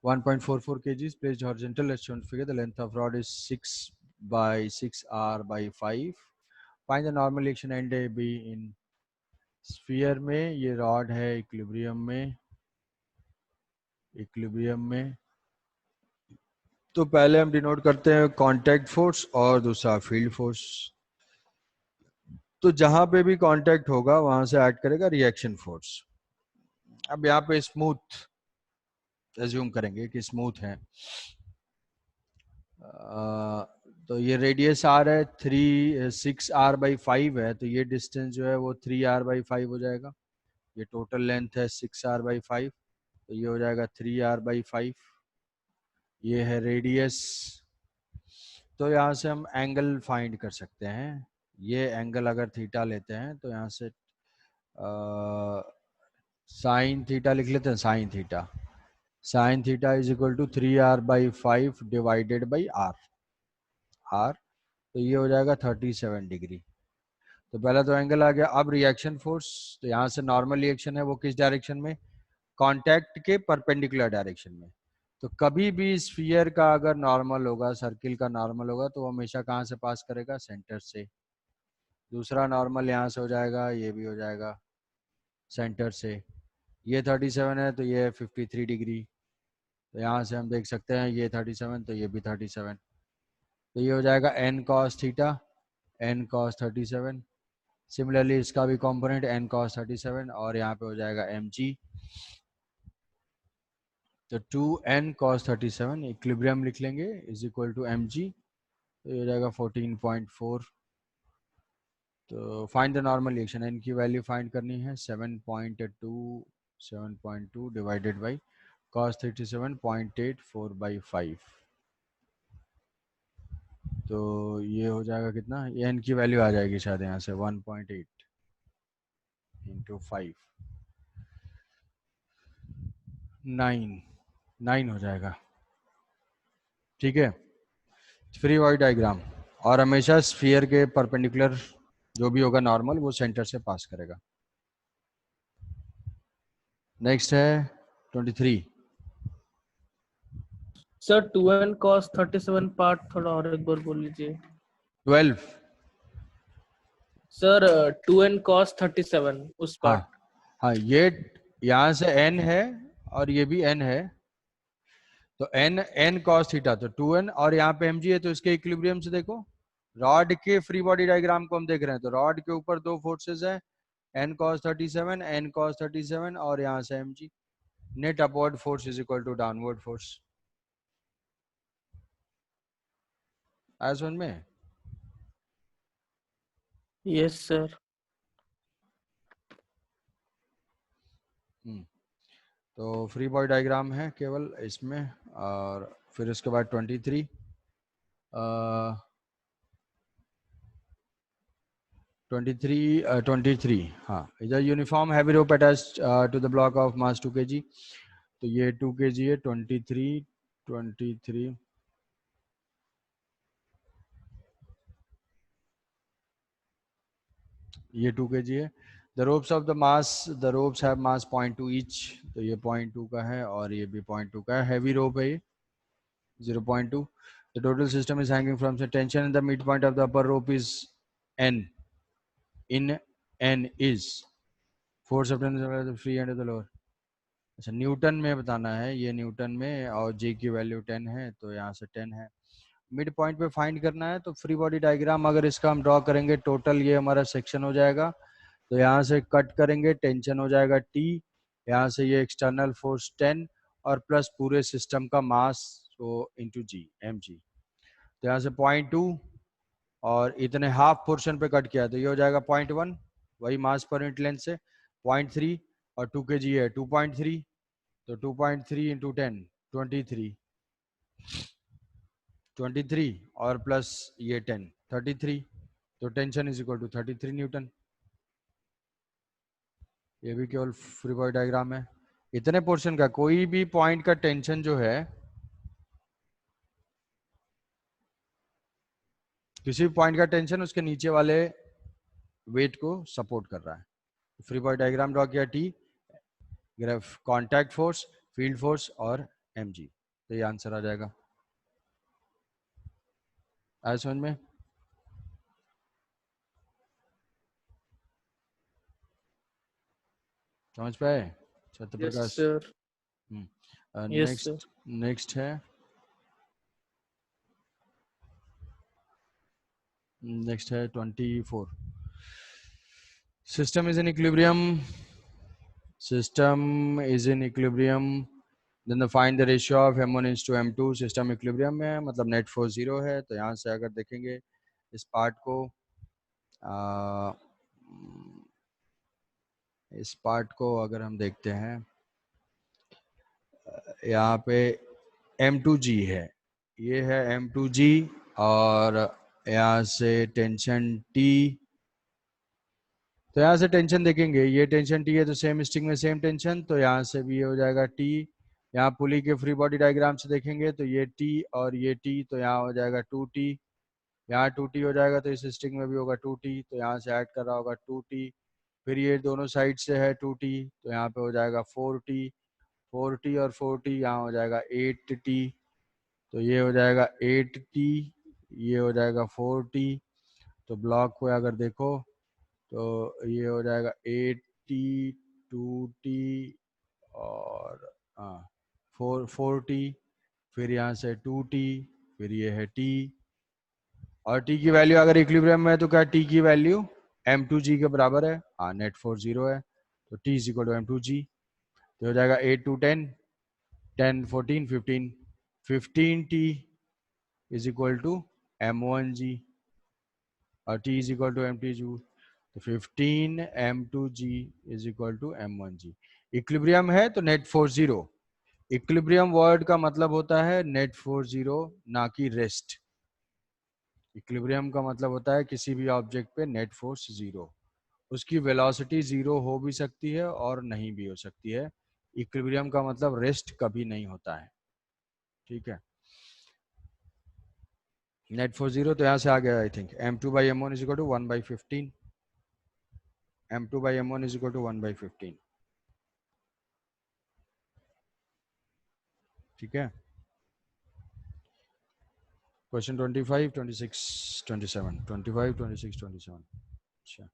1.44 kgs placed horizontal. Let's show figure. The length of rod is 6 by 6 r by 5. Find the normal reaction end A B in sphere में. ये rod है equilibrium में. तो पहले हम denote करते हैं कांटेक्ट फोर्स और दूसरा फील्ड फोर्स. तो जहां पे भी कांटेक्ट होगा वहां से एक्ट करेगा रिएक्शन फोर्स. अब यहाँ पे स्मूथ एज्यूम करेंगे कि स्मूथ है. तो ये रेडियस आर है 6r/5 है. तो ये डिस्टेंस जो है वो 3r/5 हो जाएगा. ये टोटल लेंथ है 6r/5. तो ये हो जाएगा 3r/5. ये है रेडियस. तो यहाँ से हम एंगल फाइंड कर सकते हैं. ये एंगल अगर थीटा लेते हैं तो यहाँ से साइन थीटा लिख लेते हैं. Sine theta is equal to 3r/5 divided by R. तो ये हो जाएगा 37 डिग्री. तो पहला तो एंगल आ गया. अब रिएक्शन फोर्स. तो यहाँ से नॉर्मल रिएक्शन है वो किस डायरेक्शन में? कांटेक्ट के परपेंडिकुलर डायरेक्शन में. तो कभी भी स्फीयर का अगर नॉर्मल होगा, सर्किल का नॉर्मल होगा, तो वो हमेशा कहाँ से पास करेगा? सेंटर से. दूसरा नॉर्मल यहाँ से हो जाएगा, ये भी हो जाएगा सेंटर से. ये 37 है तो ये 53 डिग्री. तो यहाँ से हम देख सकते हैं ये 37 तो ये भी 37. तो ये हो जाएगा n cos theta, n cos 37. Similarly इसका भी कंपोनेंट n cos 37 और यहाँ पे हो जाएगा mg. तो 2n cos 37 इक्विलिब्रियम लिख लेंगे इज इक्वल टू mg. तो ये हो जाएगा 14.4. तो find the normal reaction. n की वैल्यू फाइंड करनी है 7.2 डिवाइडेड बाई cos 37.84/5. तो ये हो जाएगा कितना? ये n की वैल्यू आ जाएगी शायद यहाँ से 1.8 इंटू 5. 9 हो जाएगा. ठीक है. Free body diagram. और हमेशा स्फीयर के परपेंडिकुलर जो भी होगा नॉर्मल वो सेंटर से पास करेगा. नेक्स्ट है 23. सर 2n cos 37 पार्ट थोड़ा और एक बार बोल लीजिए. 12. सर 2n cos 37 उस पार्ट. हाँ ये यहाँ से n है और ये भी n है. तो n cos थीटा तो 2n और यहाँ पे mg है. तो इसके इक्विलिब्रियम से देखो, रॉड के फ्री बॉडी डायग्राम को हम देख रहे हैं. तो रॉड के ऊपर दो फोर्सेस है, n cos 37 और यहाँ से mg. Net upward force is equal to downward force. आया समझ में? Yes sir. तो फ्री बॉडी डायग्राम है केवल इसमें. और फिर उसके बाद 23. 23 हाँ. इधर uniform heavy rope attached to the block of mass 2 kg. तो ये 2 kg है. 23 ये 2 kg है. The ropes of the mass, the ropes have mass 0.2 each. तो ये 0.2 का है और ये भी 0.2 का है. हैवी रोप है ये 0.2. The total system is hanging from the tension and the midpoint of the upper rope is n. In n is force of tension free end of the lower. अच्छा न्यूटन में बताना है. ये न्यूटन में और J की value 10 है तो यहाँ से 10 है. मिड पॉइंट पे फाइंड करना है. तो फ्री बॉडी डायग्राम अगर इसका हम ड्रॉ करेंगे, टोटल ये हमारा सेक्शन हो जाएगा. तो यहाँ से कट करेंगे, टेंशन हो जाएगा T. यहाँ से ये एक्सटर्नल फोर्स 10 और प्लस पूरे सिस्टम का मास तो इंटू G mg. तो यहाँ से 0.2 और इतने हाफ पोर्शन पे कट किया तो ये हो जाएगा 0.1 वही मास पर यूनिट लेंथ से. 0.3 और 2 kg है 2.3. तो 2.3 इंटू 10 23 और प्लस ये 10 33. तो tension is equal to 33 newton. ये भी केवल फ्री बॉडी डायग्राम है. इतने पोर्शन का कोई भी पॉइंट का टेंशन जो है, किसी भी पॉइंट का टेंशन उसके नीचे वाले वेट को सपोर्ट कर रहा है. फ्री बॉडी डायग्राम ड्रॉ किया. T graph contact force, field force और mg। तो ये आंसर आ जाएगा। आया समझ में? समझ पाए Yes, Satyaprakash? sir. Yes, sir. Next next है, नेक्स्ट है 24। System is in equilibrium, system is in equilibrium, then find the ratio of m1 is to m2। System equilibrium में है, मतलब नेट फोर्स 0 है। तो यहाँ से अगर देखेंगे इस पार्ट को, इस पार्ट को अगर हम देखते हैं, यहाँ पे m2g है, ये है m2g, और यहाँ से टेंशन T। तो यहाँ से टेंशन देखेंगे, ये टेंशन T है तो सेम स्ट्रिंग में सेम टेंशन, तो यहाँ से भी ये हो जाएगा T। यहाँ पुली के फ्री बॉडी डायग्राम से देखेंगे तो ये T और ये T, तो यहाँ हो जाएगा 2T। यहाँ 2T हो जाएगा तो इस स्ट्रिंग में भी होगा 2T, तो यहाँ से ऐड कर रहा होगा 2T। फिर ये दोनों साइड से है 2T, तो यहाँ पे हो जाएगा 4T। 4T और 4T यहाँ हो जाएगा 8T, तो ये हो जाएगा 8T, ये हो जाएगा 4T। तो ब्लॉक को अगर देखो तो ये हो जाएगा 8T, 2T और हाँ 4T, फिर यहाँ से 2T, फिर ये है T। और T की वैल्यू अगर इक्विलिब्रियम में है तो क्या T की वैल्यू m2g के बराबर है। हाँ नेट फोर्स 0 है, तो T is equal to m2g। तो हो जाएगा 8 to 10, 10 14 15, 15T is equal to m1g, और T is equal to m2g। तो 15 m2g is equal to m1g। Equilibrium है तो नेट फोर्स 0। इक्विलिब्रियम वर्ड का मतलब होता है नेट फोर्स 0, ना कि रेस्ट। इक्विलिब्रियम का मतलब होता है किसी भी ऑब्जेक्ट पे नेट फोर्स 0, उसकी वेलोसिटी 0 हो भी सकती है और नहीं भी हो सकती है। इक्विलिब्रियम का मतलब रेस्ट कभी नहीं होता है, ठीक है। नेट फोर्स 0, तो यहाँ से आ गया I think m2 by m1 is equal to 1 by 15, m2 by m1 is equal to 1 by 15, ठीक है। क्वेश्चन 25 26 27, 25 26 27। अच्छा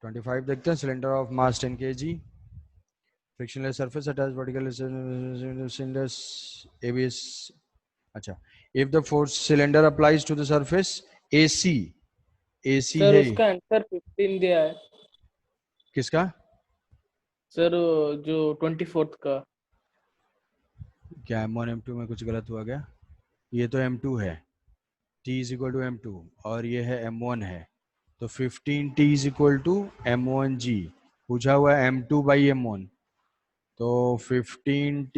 25 देखते हैं। Cylinder of mass 10 kg, frictionless surface attach vertical cylinders ABS। अच्छा, if the force cylinder applies to the surface AC, AC sir है उसका answer 15 दिया है किसका? सर, जो 24th का। क्या M1 M2 में कुछ गलत हुआ क्या? ये तो M2 है, T is equal to M2, और ये है M1 है, तो 15T is equal to M1G। पूछा हुआ है M2 बाई M1, तो 15T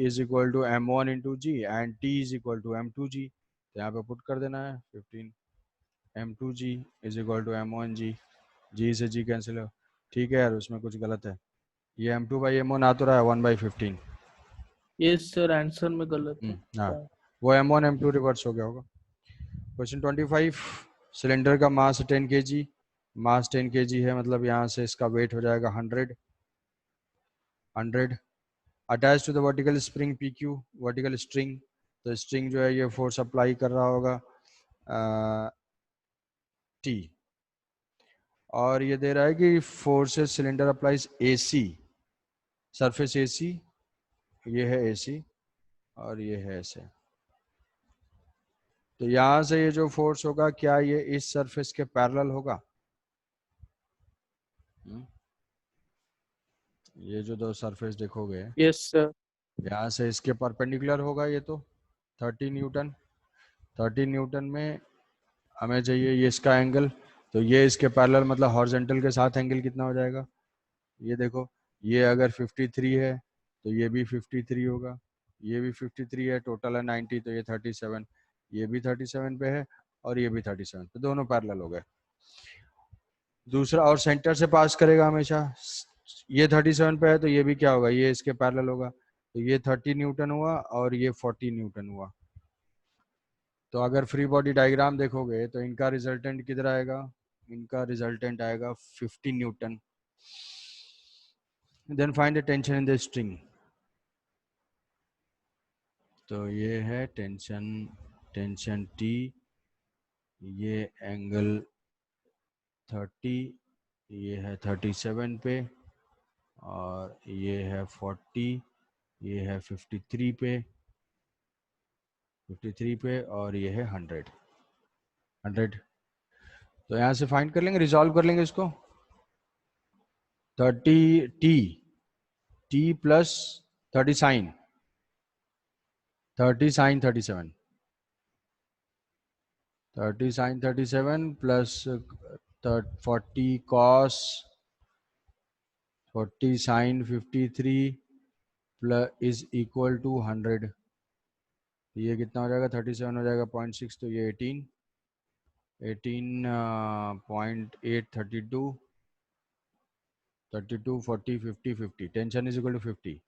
is equal to M1 into G, and T is equal to M2G। तो यहाँ पे पुट कर देना है 15 M2G is equal to M1G, G से G कैंसिल हो। ठीक है यार, उसमें कुछ गलत है, ये M2 बाई M1 आ तो रहा है 1 बाई 15। यस सर, आंसर में गलत है। हाँ, वो M1 M2 रिवर्स हो गया होगा। क्वेश्चन 25, सिलेंडर का मास 10 kg, मास 10 kg है, मतलब यहाँ से इसका वेट हो जाएगा 100 attach to the vertical spring PQ, vertical string. तो स्ट्रिंग जो है ये फोर्स अप्लाई कर रहा होगा T, और ये दे रहा है कि forces cylinder applies AC, surface AC, ये है AC और ये है ऐसे। तो यहाँ से ये जो फोर्स होगा क्या ये इस सरफेस के पैरेलल होगा? ये जो दो सरफेस देखोगे, यस सर। यहाँ से इसके परपेंडिकुलर होगा ये तो 30 न्यूटन। 30 न्यूटन में हमें चाहिए ये इसका एंगल, तो ये इसके पैरेलल मतलब हॉरिजॉन्टल के साथ एंगल कितना हो जाएगा? ये देखो, ये अगर 53 है तो ये भी 53 होगा, ये भी 53 है, टोटल है 90, तो ये 37, ये भी 37 पे है और ये भी 37 पे, दोनों पैरेलल हो गए। दूसरा, और सेंटर से पास करेगा हमेशा, ये 37 पे है तो ये भी क्या होगा, ये इसके पैरेलल होगा, तो ये 30 न्यूटन हुआ और ये 40 न्यूटन हुआ। तो अगर फ्री बॉडी डायग्राम देखोगे तो इनका रिजल्टेंट किधर आएगा? इनका रिजल्टेंट आएगा 50 newton. Then find the tension in the string. तो ये है टेंशन, टेंशन टी, ये एंगल 30, ये है 37 पे, और ये है 40, ये है 53 पे, 53 पे, और ये है 100, 100। तो यहाँ से फाइंड कर लेंगे, रिजॉल्व कर लेंगे इसको। 30 T, T plus 30 sine, 30 sine 37, 30 sine 37 plus 40 cos 40 sine 53 plus is equal to 100। ये कितना हो जाएगा, 37 हो जाएगा 0.6, तो ये 18, 18.8, 32, 32, 40, 50, 50, टेंशन इज इक्वल टू 50।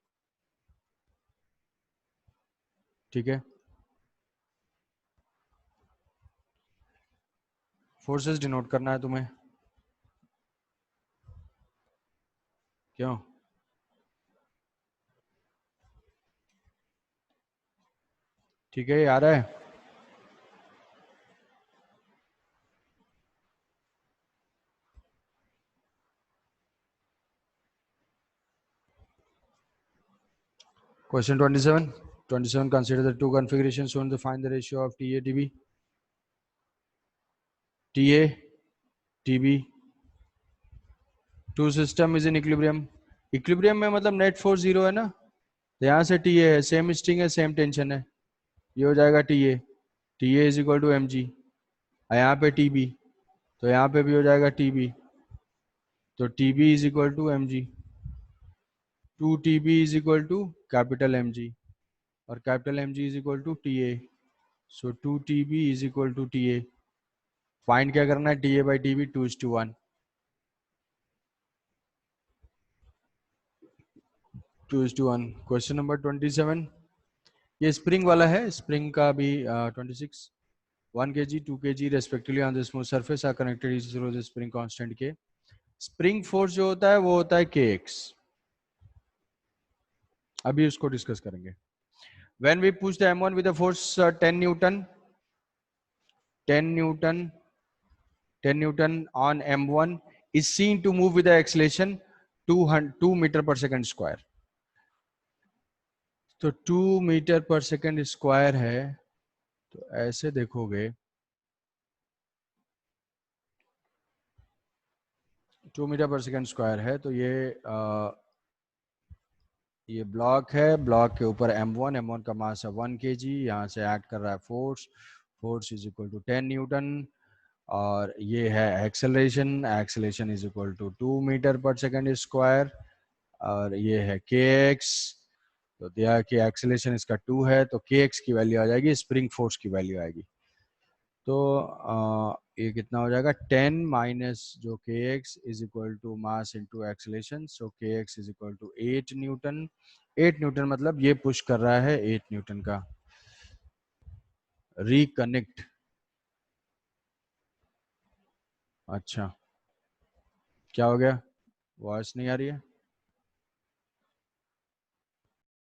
ठीक है, फोर्सेस डिनोट करना है तुम्हें, क्यों? ठीक है, ये आ रहा है। Question 27. 27. Consider the two configurations shown to find the ratio of TA TB. TA TB. Two system is in equilibrium. Equilibrium में मतलब नेट फोर्स जीरो है ना, तो यहाँ से TA है, सेम स्ट्रिंग है, सेम टेंशन है, ये हो जाएगा TA। TA is equal to mg। यहाँ पे TB, तो यहाँ पे भी हो जाएगा TB, तो TB is equal to mg। 2TB is equal to capital mg, और capital mg is equal to TA। So 2TB is equal to TA। Find क्या करना है, TA by TB 2:1। 2:1। Question number 27, ये स्प्रिंग वाला है, spring का भी 26, 1 kg 2 kg respectively on the smooth surface are connected is through the spring constant K. Spring force जो होता है वो होता है kx, अभी उसको डिस्कस करेंगे। When we push the m1 with the force 10 newton, 10 newton, 10 newton on m1 is seen to move with the acceleration 2 metre per second square. तो 2 मीटर पर सेकंड स्क्वायर है, तो ऐसे देखोगे 2 मीटर पर सेकंड स्क्वायर है, तो ये block है, block के ऊपर m1, m1 का मास है 1 kg, यहाँ से एक्ट कर रहा है force, force is equal to 10 newton, और ये है acceleration, acceleration is equal to 2 metre per second square, और ये है kx। तो दिया कि एक्सेलरेशन इसका 2 है, तो kx की वैल्यू आ जाएगी, स्प्रिंग फोर्स की वैल्यू आएगी। तो ये कितना हो जाएगा, 10 माइनस जो kx is equal to mass into acceleration, so kx is equal to 8 newton. 8 newton मतलब ये पुश कर रहा है 8 न्यूटन का। रिकनेक्ट, अच्छा क्या हो गया, वॉइस नहीं आ रही है?